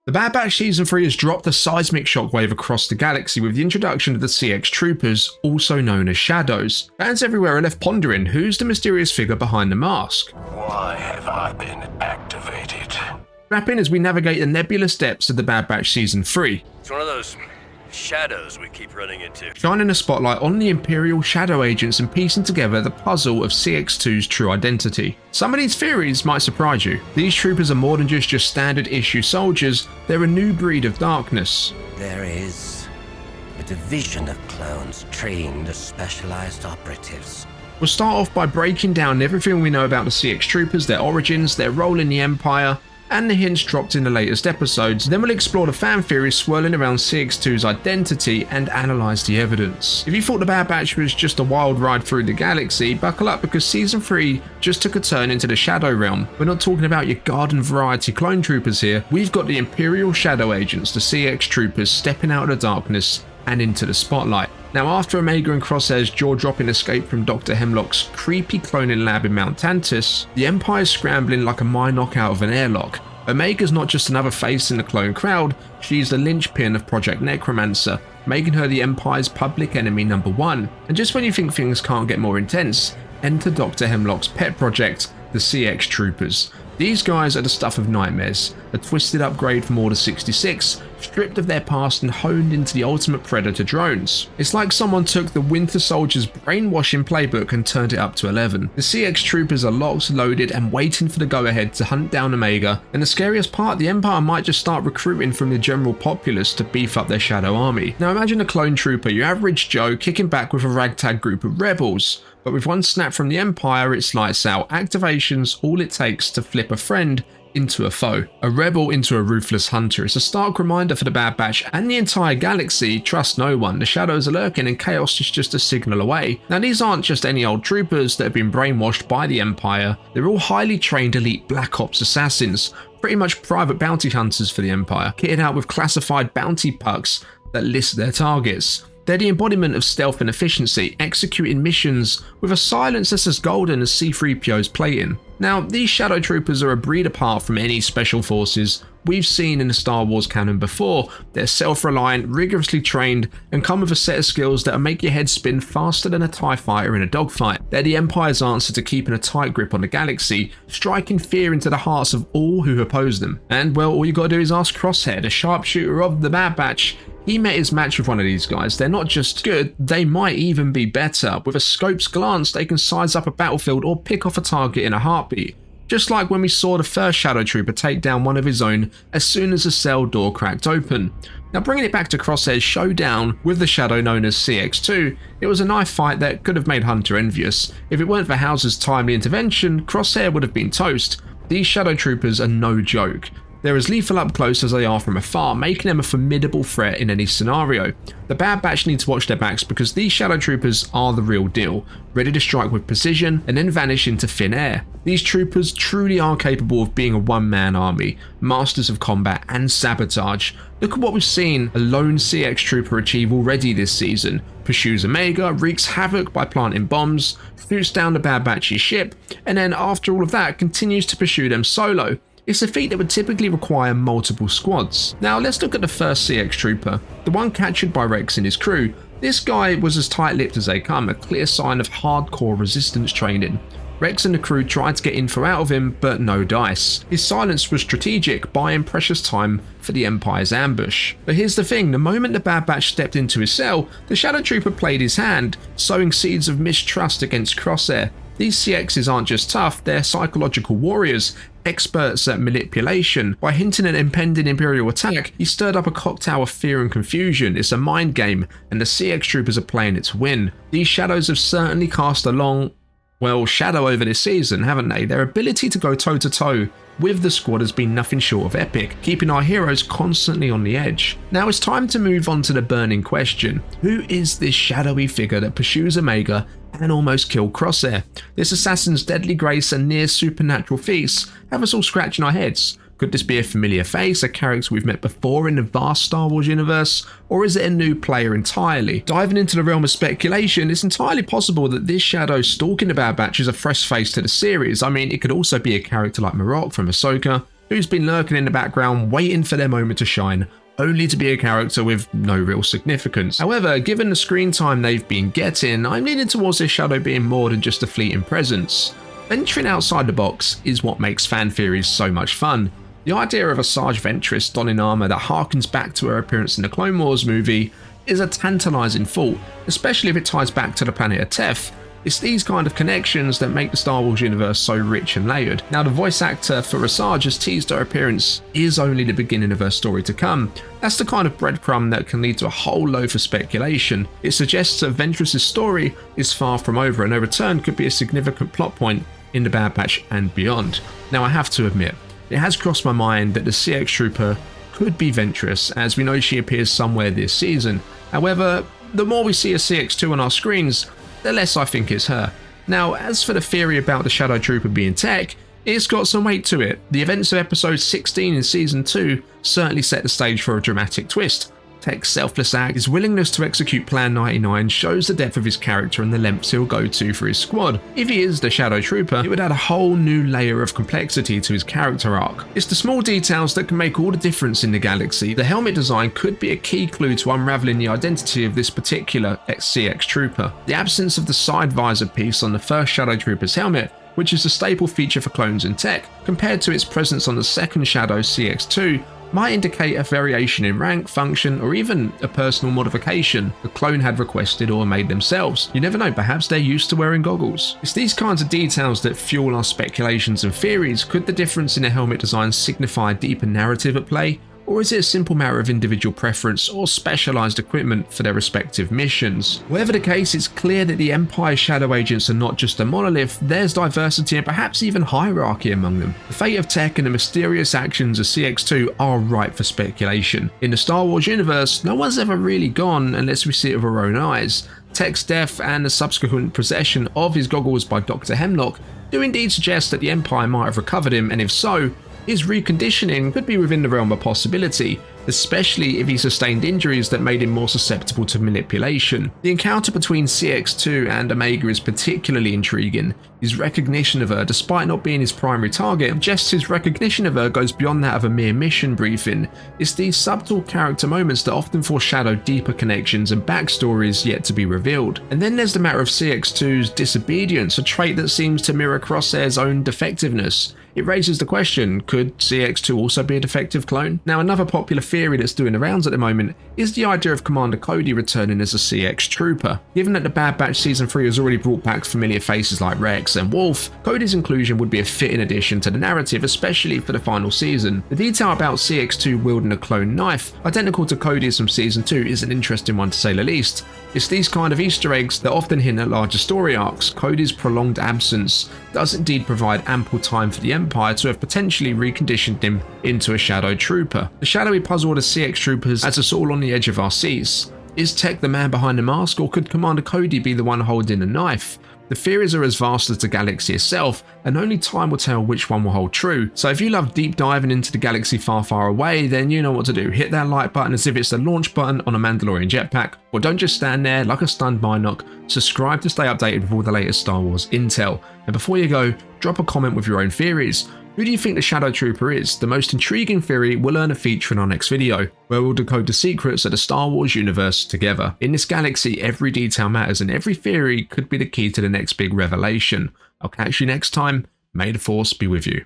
The Bad Batch Season 3 has dropped a seismic shockwave across the galaxy with the introduction of the CX Troopers, also known as Shadows. Fans everywhere are left pondering who's the mysterious figure behind the mask. Why have I been activated? Strap in as we navigate the nebulous depths of the Bad Batch Season 3. It's one of those shadows we keep running into. Shining a spotlight on the Imperial Shadow agents and piecing together the puzzle of CX2's true identity. Some of these theories might surprise you. These troopers are more than just your standard issue soldiers, they're a new breed of darkness. There is a division of clones trained as specialized operatives. We'll start off by breaking down everything we know about the CX Troopers, their origins, their role in the Empire, and the hints dropped in the latest episodes. Then we'll explore the fan theories swirling around CX2's identity and analyse the evidence. If you thought the Bad Batch was just a wild ride through the galaxy, buckle up because Season 3 just took a turn into the Shadow Realm. We're not talking about your garden variety clone troopers here, we've got the Imperial Shadow agents, the CX Troopers, stepping out of the darkness and into the spotlight. Now, after Omega and Crosshair's jaw-dropping escape from Dr. Hemlock's creepy cloning lab in Mount Tantus, the Empire's scrambling like a mine knock out of an airlock. Omega's not just another face in the clone crowd, she's the linchpin of Project Necromancer, making her the Empire's public enemy number one. And just when you think things can't get more intense, enter Dr. Hemlock's pet project, the CX Troopers. These guys are the stuff of nightmares, a twisted upgrade from Order 66, stripped of their past and honed into the ultimate predator drones. It's like someone took the Winter Soldier's brainwashing playbook and turned it up to 11. The CX Troopers are locked, loaded and waiting for the go-ahead to hunt down Omega, and the scariest part, the Empire might just start recruiting from the general populace to beef up their shadow army. Now imagine a clone trooper, your average Joe, kicking back with a ragtag group of rebels. But with one snap from the Empire, it's lights out. Activation's all it takes to flip a friend into a foe, a rebel into a ruthless hunter. It's a stark reminder for the Bad Batch and the entire galaxy, trust no one. The shadows are lurking and chaos is just a signal away. Now these aren't just any old troopers that have been brainwashed by the Empire, they're all highly trained elite Black Ops assassins, pretty much private bounty hunters for the Empire, kitted out with classified bounty pucks that list their targets. They're the embodiment of stealth and efficiency, executing missions with a silence that's as golden as C-3PO's plating. Now, these Shadow Troopers are a breed apart from any special forces we've seen in the Star Wars canon before. They're self-reliant, rigorously trained, and come with a set of skills that'll make your head spin faster than a TIE fighter in a dogfight. They're the Empire's answer to keeping a tight grip on the galaxy, striking fear into the hearts of all who oppose them. And well, all you gotta do is ask Crosshair, the sharpshooter of the Bad Batch. He met his match with one of these guys. They're not just good, they might even be better. With a scope's glance, they can size up a battlefield or pick off a target in a heartbeat. Just like when we saw the first Shadow Trooper take down one of his own as soon as the cell door cracked open. Now bringing it back to Crosshair's showdown with the Shadow known as CX2, it was a knife fight that could have made Hunter envious. If it weren't for Hauser's timely intervention, Crosshair would have been toast. These Shadow Troopers are no joke. They're as lethal up close as they are from afar, making them a formidable threat in any scenario. The Bad Batch need to watch their backs because these Shadow Troopers are the real deal, ready to strike with precision and then vanish into thin air. These troopers truly are capable of being a one-man army, masters of combat and sabotage. Look at what we've seen a lone CX Trooper achieve already this season. Pursues Omega, wreaks havoc by planting bombs, shoots down the Bad Batch's ship, and then after all of that continues to pursue them solo. It's a feat that would typically require multiple squads. Now let's look at the first CX Trooper, the one captured by Rex and his crew. This guy was as tight-lipped as they come, a clear sign of hardcore resistance training. Rex and the crew tried to get info out of him, but no dice. His silence was strategic, buying precious time for the Empire's ambush. But here's the thing, the moment the Bad Batch stepped into his cell, the Shadow Trooper played his hand, sowing seeds of mistrust against Crosshair. These CXs aren't just tough, they're psychological warriors, experts at manipulation. By hinting at impending Imperial attack, he stirred up a cocktail of fear and confusion. It's a mind game, and the CX Troopers are playing it to win. These shadows have certainly cast a long, shadow over this season, haven't they? Their ability to go toe-to-toe with the squad has been nothing short of epic, keeping our heroes constantly on the edge. Now it's time to move on to the burning question. Who is this shadowy figure that pursues Omega and almost killed Crosshair? This assassin's deadly grace and near supernatural feats have us all scratching our heads. Could this be a familiar face, a character we've met before in the vast Star Wars universe, or is it a new player entirely? Diving into the realm of speculation, it's entirely possible that this shadow stalking the Bad Batch is a fresh face to the series. I mean, it could also be a character like Marok from Ahsoka, who's been lurking in the background waiting for their moment to shine, only to be a character with no real significance. However, given the screen time they've been getting, I'm leaning towards this shadow being more than just a fleeting presence. Venturing outside the box is what makes fan theories so much fun. The idea of a Sarge Ventress donning armour that harkens back to her appearance in the Clone Wars movie is a tantalising thought, especially if it ties back to the planet of Teth. It's these kind of connections that make the Star Wars universe so rich and layered. Now, the voice actor for Asajj has teased her appearance is only the beginning of her story to come. That's the kind of breadcrumb that can lead to a whole loaf of speculation. It suggests that Ventress's story is far from over, and her return could be a significant plot point in the Bad Batch and beyond. Now, I have to admit, it has crossed my mind that the CX Trooper could be Ventress, as we know she appears somewhere this season. However, the more we see a CX2 on our screens, the less I think it's her. Now, as for the theory about the Shadow Trooper being Tech, it's got some weight to it. The events of episode 16 in season 2 certainly set the stage for a dramatic twist. Tech's selfless act, his willingness to execute Plan 99 shows the depth of his character and the lengths he'll go to for his squad. If he is the Shadow Trooper, it would add a whole new layer of complexity to his character arc. It's the small details that can make all the difference in the galaxy. The helmet design could be a key clue to unraveling the identity of this particular CX Trooper. The absence of the side visor piece on the first Shadow Trooper's helmet, which is a staple feature for clones in Tech, compared to its presence on the second Shadow CX2, might indicate a variation in rank, function, or even a personal modification the clone had requested or made themselves. You never know, perhaps they're used to wearing goggles. It's these kinds of details that fuel our speculations and theories. Could the difference in the helmet design signify a deeper narrative at play? Or is it a simple matter of individual preference or specialised equipment for their respective missions? Whatever the case, it's clear that the Empire's shadow agents are not just a monolith, there's diversity and perhaps even hierarchy among them. The fate of Tech and the mysterious actions of CX2 are ripe for speculation. In the Star Wars universe, no one's ever really gone unless we see it with our own eyes. Tech's death and the subsequent possession of his goggles by Dr. Hemlock do indeed suggest that the Empire might have recovered him, and if so, his reconditioning could be within the realm of possibility, especially if he sustained injuries that made him more susceptible to manipulation. The encounter between CX2 and Omega is particularly intriguing. His recognition of her, despite not being his primary target, suggests his recognition of her goes beyond that of a mere mission briefing. It's these subtle character moments that often foreshadow deeper connections and backstories yet to be revealed. And then there's the matter of CX2's disobedience, a trait that seems to mirror Crosshair's own defectiveness. It raises the question, could CX2 also be a defective clone? Now, another popular theory that's doing the rounds at the moment is the idea of Commander Cody returning as a CX Trooper. Given that the Bad Batch Season 3 has already brought back familiar faces like Rex and Wolf, Cody's inclusion would be a fitting addition to the narrative, especially for the final season. The detail about CX2 wielding a clone knife, identical to Cody's from Season 2, is an interesting one to say the least. It's these kind of Easter eggs that often hint at larger story arcs. Cody's prolonged absence does indeed provide ample time for the Empire to have potentially reconditioned him into a Shadow Trooper. The shadowy puzzle of the CX Troopers has us all on the edge of our seats. Is Tech the man behind the mask, or could Commander Cody be the one holding the knife? The theories are as vast as the galaxy itself, and only time will tell which one will hold true. So if you love deep diving into the galaxy far, far away, then you know what to do. Hit that like button as if it's the launch button on a Mandalorian jetpack, or don't just stand there like a stunned Mynock. Subscribe to stay updated with all the latest Star Wars intel. And before you go, drop a comment with your own theories. Who do you think the Shadow Trooper is? The most intriguing theory will earn a feature in our next video, where we'll decode the secrets of the Star Wars universe together. In this galaxy, every detail matters, and every theory could be the key to the next big revelation. I'll catch you next time. May the Force be with you.